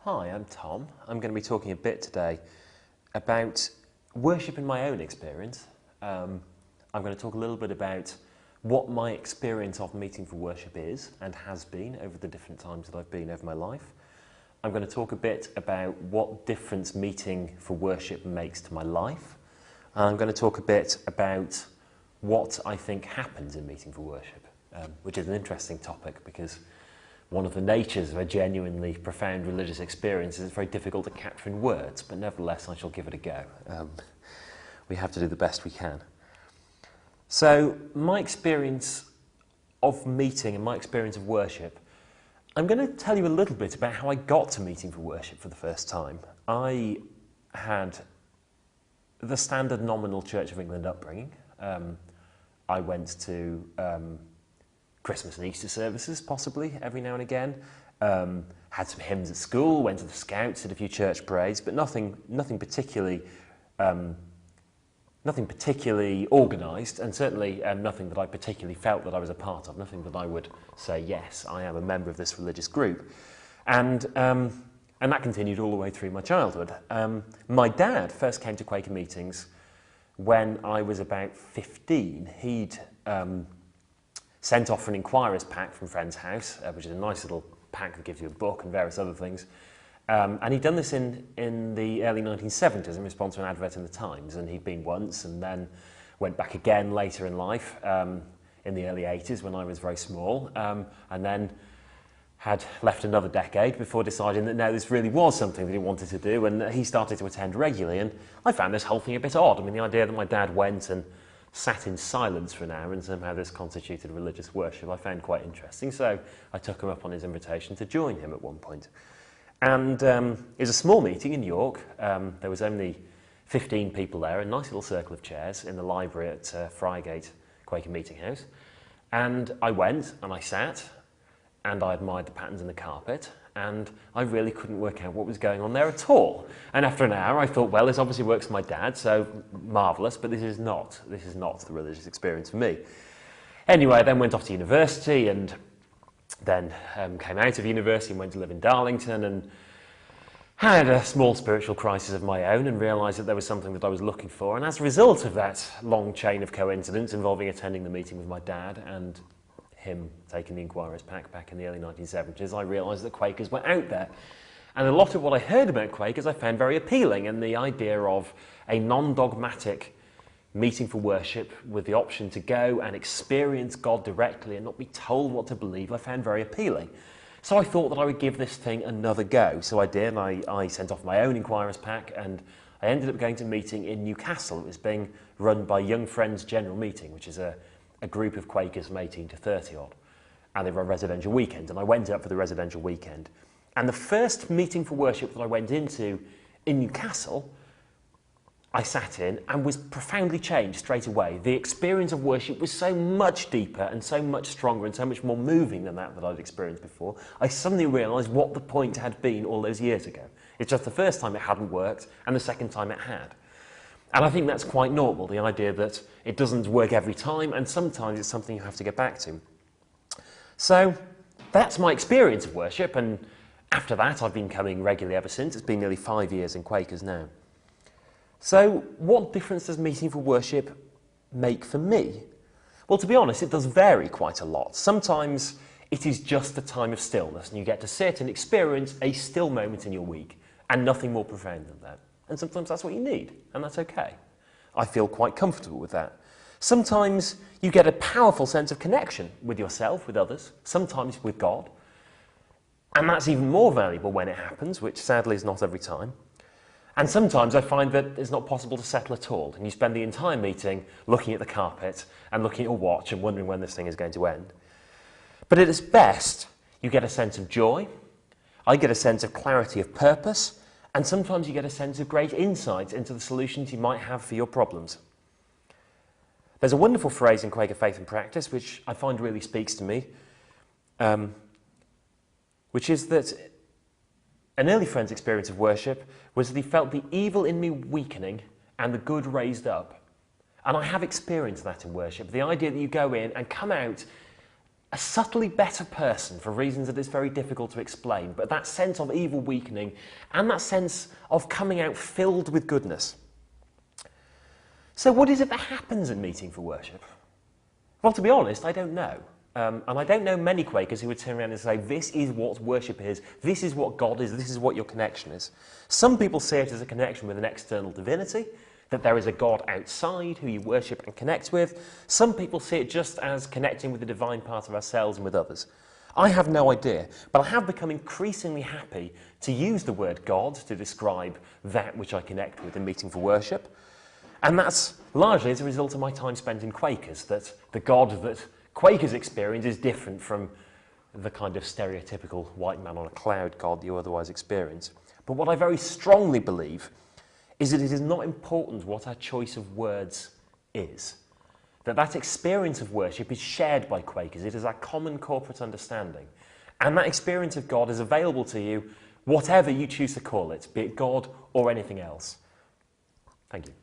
Hi, I'm Tom. I'm going to be talking a bit today about worship in my own experience. I'm going to talk a little bit about what my experience of meeting for worship is and has been over the different times that I've been over my life. I'm going to talk a bit about what difference meeting for worship makes to my life. I'm going to talk a bit about what I think happens in meeting for worship, which is an interesting topic because one of the natures of a genuinely profound religious experience is it's very difficult to capture in words, but nevertheless I shall give it a go. We have to do the best we can. So my experience of meeting and my experience of worship, I'm going to tell you a little bit about how I got to meeting for worship for the first time. I had the standard nominal Church of England upbringing. I went to Christmas and Easter services, possibly, every now and again. Had some hymns at school, went to the Scouts, did a few church parades, but nothing particularly organised, and certainly nothing that I particularly felt that I was a part of, nothing that I would say, yes, I am a member of this religious group. And that continued all the way through my childhood. My dad first came to Quaker meetings when I was about 15. He'd sent off for an inquirer's pack from a friend's house, which is a nice little pack that gives you a book and various other things. And he'd done this in the early 1970s in response to an advert in the Times, and he'd been once and then went back again later in life, in the early 80s when I was very small, and then had left another decade before deciding that no, this really was something that he wanted to do, and he started to attend regularly. And I found this whole thing a bit odd. I mean, the idea that my dad went and sat in silence for an hour and somehow this constituted religious worship I found quite interesting, so I took him up on his invitation to join him at one point. And it was a small meeting in York. There was only 15 people there, a nice little circle of chairs in the library at Friargate Quaker Meeting House. And I went and I sat and I admired the patterns in the carpet, and I really couldn't work out what was going on there at all. And after an hour I thought, well, this obviously works for my dad, so marvellous, but this is not the religious experience for me. Anyway, I then went off to university and then came out of university and went to live in Darlington and had a small spiritual crisis of my own and realised that there was something that I was looking for. And as a result of that long chain of coincidence involving attending the meeting with my dad and him taking the inquirer's pack back in the early 1970s, I realised that Quakers were out there. And a lot of what I heard about Quakers I found very appealing, and the idea of a non-dogmatic meeting for worship with the option to go and experience God directly and not be told what to believe, I found very appealing. So I thought that I would give this thing another go. So I did, and I sent off my own inquirer's pack, and I ended up going to a meeting in Newcastle. It was being run by Young Friends General Meeting, which is a group of Quakers from 18 to 30 odd, and they run residential weekends, and I went up for the residential weekend. And the first meeting for worship that I went into in Newcastle, I sat in and was profoundly changed straight away. The experience of worship was so much deeper and so much stronger and so much more moving than that I'd experienced before. I suddenly realised what the point had been all those years ago. It's just the first time it hadn't worked and the second time it had. And I think that's quite normal, the idea that it doesn't work every time and sometimes it's something you have to get back to. So that's my experience of worship, and after that I've been coming regularly ever since. It's been nearly 5 years in Quakers now. So what difference does meeting for worship make for me? Well, to be honest, it does vary quite a lot. Sometimes it is just a time of stillness and you get to sit and experience a still moment in your week and nothing more profound than that. And sometimes that's what you need, and that's okay. I feel quite comfortable with that. Sometimes you get a powerful sense of connection with yourself, with others, sometimes with God. And that's even more valuable when it happens, which sadly is not every time. And sometimes I find that it's not possible to settle at all, and you spend the entire meeting looking at the carpet and looking at your watch and wondering when this thing is going to end. But at its best, you get a sense of joy, I get a sense of clarity of purpose, and sometimes you get a sense of great insight into the solutions you might have for your problems. There's a wonderful phrase in Quaker Faith and Practice which I find really speaks to me, which is that an early friend's experience of worship was that he felt the evil in me weakening and the good raised up. And I have experienced that in worship, the idea that you go in and come out a subtly better person for reasons that is very difficult to explain, but that sense of evil weakening and that sense of coming out filled with goodness. So what is it that happens in meeting for worship? Well, to be honest, I don't know. And I don't know many Quakers who would turn around and say, this is what worship is, this is what God is, this is what your connection is. Some people see it as a connection with an external divinity, that there is a God outside who you worship and connect with. Some people see it just as connecting with the divine part of ourselves and with others. I have no idea, but I have become increasingly happy to use the word God to describe that which I connect with in meeting for worship. And that's largely as a result of my time spent in Quakers, that the God that Quakers experience is different from the kind of stereotypical white man on a cloud God you otherwise experience. But what I very strongly believe is that it is not important what our choice of words is. That experience of worship is shared by Quakers. It is our common corporate understanding. And that experience of God is available to you, whatever you choose to call it, be it God or anything else. Thank you.